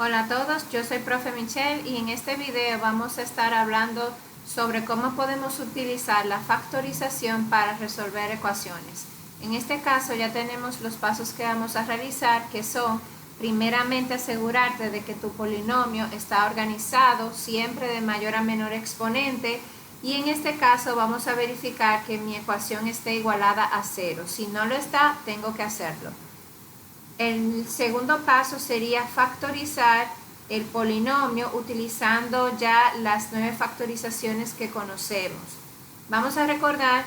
Hola a todos, yo soy Profe Michelle y en este video vamos a estar hablando sobre cómo podemos utilizar la factorización para resolver ecuaciones. En este caso ya tenemos los pasos que vamos a realizar, que son primeramente asegurarte de que tu polinomio está organizado siempre de mayor a menor exponente, y en este caso vamos a verificar que mi ecuación esté igualada a 0. Si no lo está, tengo que hacerlo. El segundo paso sería factorizar el polinomio utilizando ya las 9 factorizaciones que conocemos. Vamos a recordar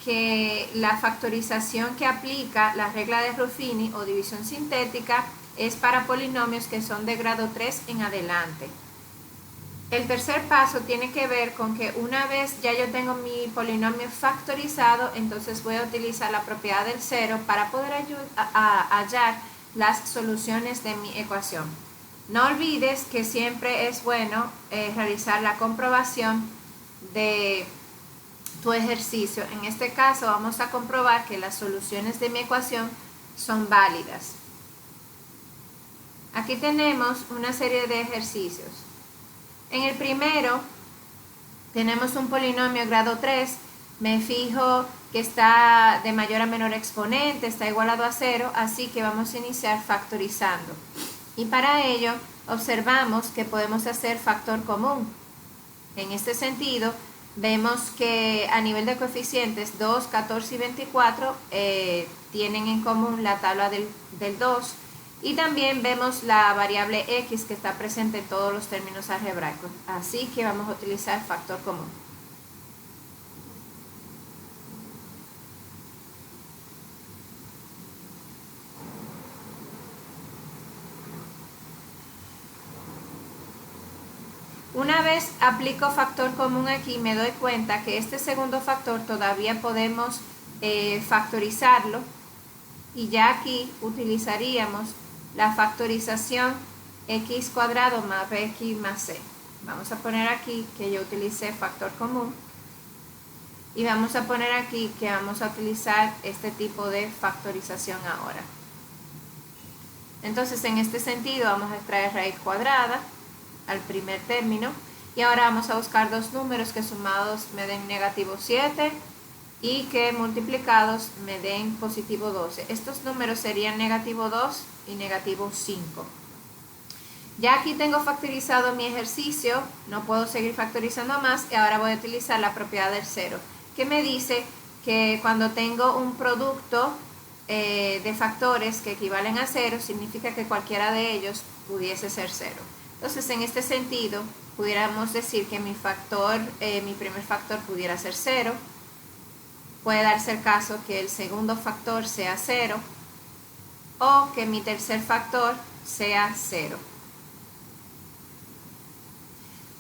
que la factorización que aplica la regla de Ruffini o división sintética es para polinomios que son de grado 3 en adelante. El tercer paso tiene que ver con que una vez ya yo tengo mi polinomio factorizado, entonces voy a utilizar la propiedad del cero para poder hallar las soluciones de mi ecuación. No olvides que siempre es bueno realizar la comprobación de tu ejercicio. En este caso vamos a comprobar que las soluciones de mi ecuación son válidas. Aquí tenemos una serie de ejercicios. En el primero tenemos un polinomio grado 3, me fijo que está de mayor a menor exponente, está igualado a 0, así que vamos a iniciar factorizando. Y para ello observamos que podemos hacer factor común. En este sentido, vemos que a nivel de coeficientes 2, 14 y 24 tienen en común la tabla del 2. Y también vemos la variable x que está presente en todos los términos algebraicos. Así que vamos a utilizar factor común. Una vez aplico factor común aquí, me doy cuenta que este segundo factor todavía podemos factorizarlo. Y ya aquí utilizaríamos la factorización x cuadrado más bx más c. Vamos a poner aquí que yo utilicé factor común y vamos a poner aquí que vamos a utilizar este tipo de factorización ahora. Entonces en este sentido vamos a extraer raíz cuadrada al primer término y ahora vamos a buscar dos números que sumados me den negativo 7 y que multiplicados me den positivo 12. Estos números serían negativo 2 y negativo 5. Ya aquí tengo factorizado mi ejercicio, no puedo seguir factorizando más y ahora voy a utilizar la propiedad del cero, que me dice que cuando tengo un producto de factores que equivalen a 0, significa que cualquiera de ellos pudiese ser 0. Entonces, en este sentido, pudiéramos decir que mi primer factor pudiera ser 0. Puede darse el caso que el segundo factor sea 0 o que mi tercer factor sea 0.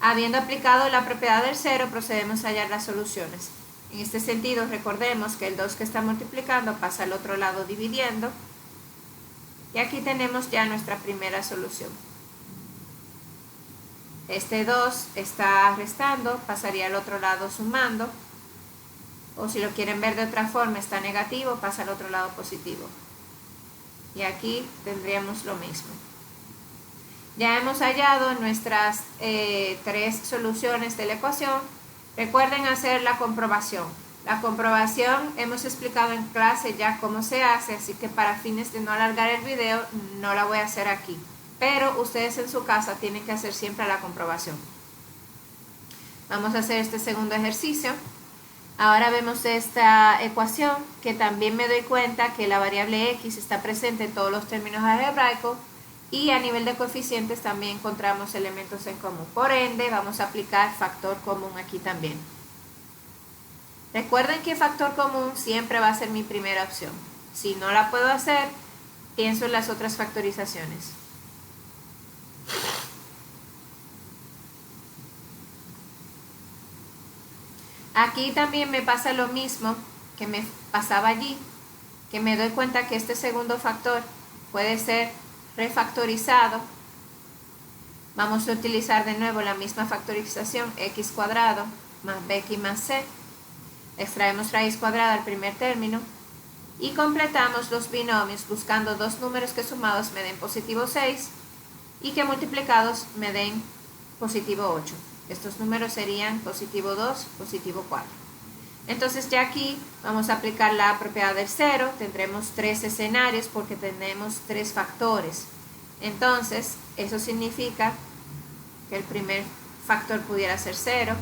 Habiendo aplicado la propiedad del 0, procedemos a hallar las soluciones. En este sentido, recordemos que el 2 que está multiplicando pasa al otro lado dividiendo. Y aquí tenemos ya nuestra primera solución. Este 2 está restando, pasaría al otro lado sumando. O si lo quieren ver de otra forma, está negativo, pasa al otro lado positivo. Y aquí tendríamos lo mismo. Ya hemos hallado nuestras 3 soluciones de la ecuación. Recuerden hacer la comprobación. La comprobación hemos explicado en clase ya cómo se hace, así que para fines de no alargar el video no la voy a hacer aquí. Pero ustedes en su casa tienen que hacer siempre la comprobación. Vamos a hacer este segundo ejercicio. Ahora vemos esta ecuación que también me doy cuenta que la variable x está presente en todos los términos algebraicos y a nivel de coeficientes también encontramos elementos en común. Por ende, vamos a aplicar factor común aquí también. Recuerden que factor común siempre va a ser mi primera opción. Si no la puedo hacer, pienso en las otras factorizaciones. Aquí también me pasa lo mismo que me pasaba allí, que me doy cuenta que este segundo factor puede ser refactorizado. Vamos a utilizar de nuevo la misma factorización, x cuadrado más bx más c. Extraemos raíz cuadrada al primer término y completamos los binomios buscando dos números que sumados me den positivo 6 y que multiplicados me den positivo 8. Estos números serían positivo 2, positivo 4. Entonces ya aquí vamos a aplicar la propiedad del cero. Tendremos 3 escenarios porque tenemos 3 factores. Entonces eso significa que el primer factor pudiera ser 0,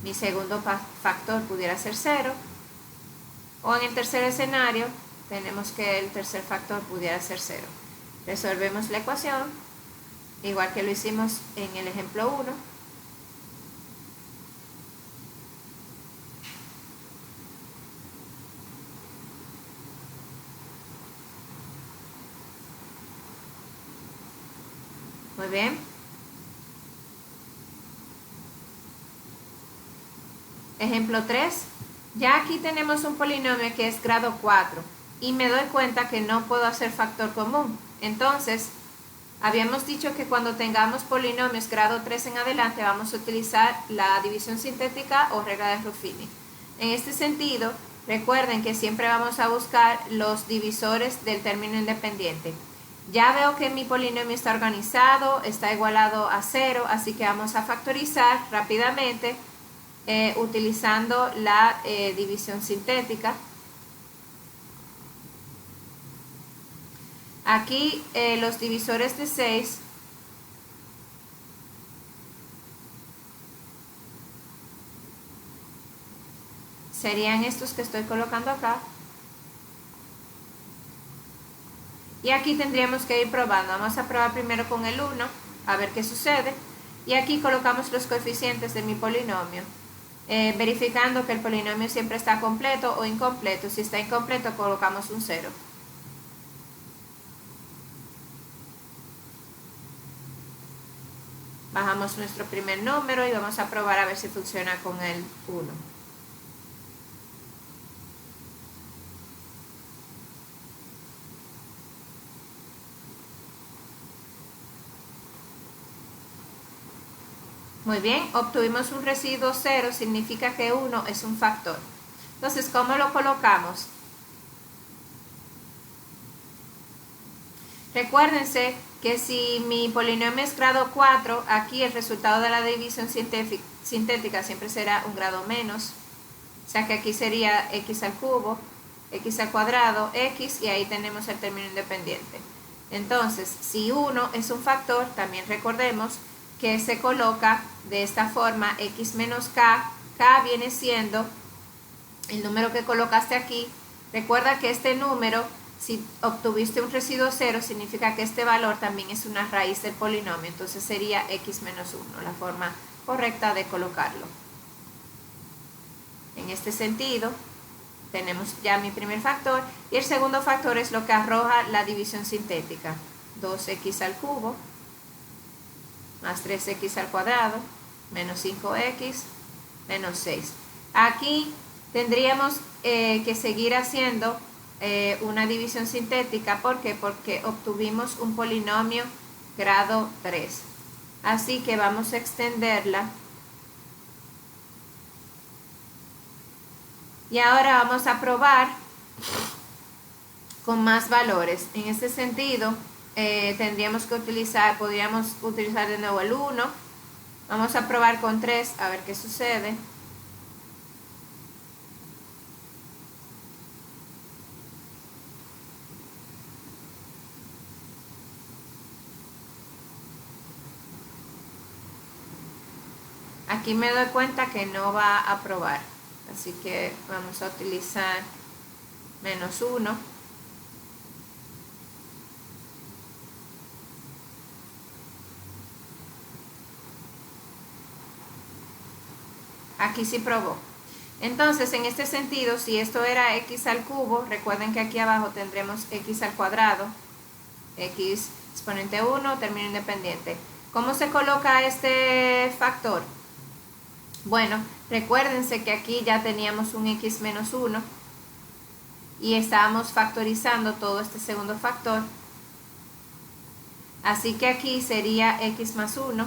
mi segundo factor pudiera ser 0, o en el tercer escenario tenemos que el tercer factor pudiera ser 0. Resolvemos la ecuación igual que lo hicimos en el ejemplo 1. Muy bien. Ejemplo 3. Ya aquí tenemos un polinomio que es grado 4 y me doy cuenta que no puedo hacer factor común. Entonces, habíamos dicho que cuando tengamos polinomios grado 3 en adelante vamos a utilizar la división sintética o regla de Ruffini. En este sentido, recuerden que siempre vamos a buscar los divisores del término independiente. Ya veo que mi polinomio está organizado, está igualado a 0, así que vamos a factorizar rápidamente utilizando la división sintética. Aquí los divisores de 6 serían estos que estoy colocando acá. Y aquí tendríamos que ir probando. Vamos a probar primero con el 1, a ver qué sucede. Y aquí colocamos los coeficientes de mi polinomio, verificando que el polinomio siempre está completo o incompleto. Si está incompleto, colocamos un 0. Bajamos nuestro primer número y vamos a probar a ver si funciona con el 1. Muy bien, obtuvimos un residuo 0, significa que 1 es un factor. Entonces, ¿cómo lo colocamos? Recuérdense que si mi polinomio es grado 4, aquí el resultado de la división sintética siempre será un grado menos. O sea que aquí sería x al cubo, x al cuadrado, x, y ahí tenemos el término independiente. Entonces, si 1 es un factor, también recordemos que se coloca de esta forma x menos k. K viene siendo el número que colocaste aquí. Recuerda que este número, si obtuviste un residuo 0, significa que este valor también es una raíz del polinomio. Entonces sería x menos 1, la forma correcta de colocarlo. En este sentido, tenemos ya mi primer factor, y el segundo factor es lo que arroja la división sintética. 2x al cubo más 3x al cuadrado menos 5x menos 6. Aquí tendríamos que seguir haciendo una división sintética. ¿Por qué? Porque obtuvimos un polinomio grado 3. Así que vamos a extenderla. Y ahora vamos a probar con más valores. En este sentido, podríamos utilizar de nuevo el 1. Vamos a probar con 3 a ver qué sucede. Aquí me doy cuenta que no va a probar, así que vamos a utilizar menos 1. Aquí sí probó. Entonces, en este sentido, si esto era x al cubo, recuerden que aquí abajo tendremos x al cuadrado, x exponente 1, término independiente. ¿Cómo se coloca este factor? Bueno, recuérdense que aquí ya teníamos un x menos 1 y estábamos factorizando todo este segundo factor. Así que aquí sería x más 1.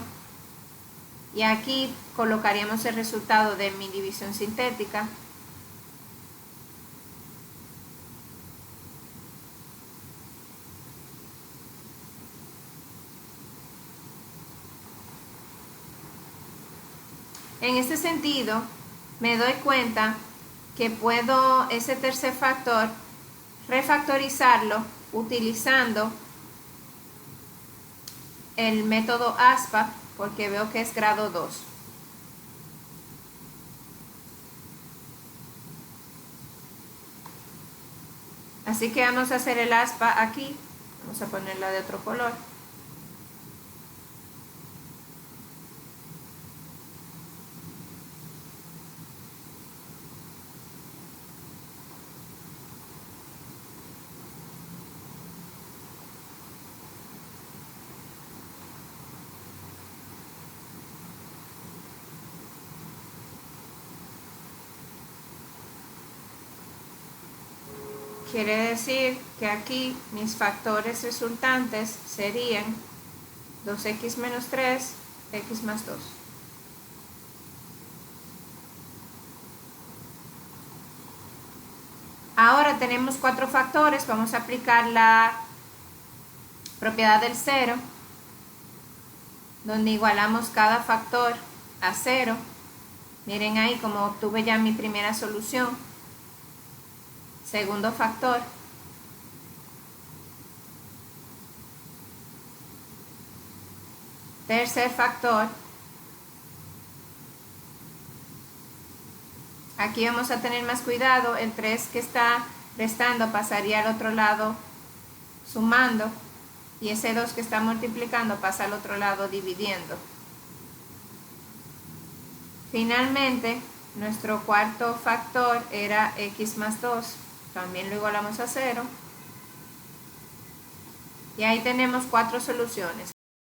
Y aquí colocaríamos el resultado de mi división sintética. En este sentido, me doy cuenta que puedo ese tercer factor refactorizarlo utilizando el método ASPA, porque veo que es grado 2. Así que vamos a hacer el ASPA aquí. Vamos a ponerla de otro color. Quiere decir que aquí mis factores resultantes serían 2x menos 3, x más 2. Ahora tenemos 4 factores, vamos a aplicar la propiedad del cero, donde igualamos cada factor a 0. Miren ahí como obtuve ya mi primera solución. Segundo factor. Tercer factor. Aquí vamos a tener más cuidado, el 3 que está restando pasaría al otro lado sumando, y ese 2 que está multiplicando pasa al otro lado dividiendo. Finalmente, nuestro cuarto factor era x más 2, también lo igualamos a 0. Y ahí tenemos 4 soluciones.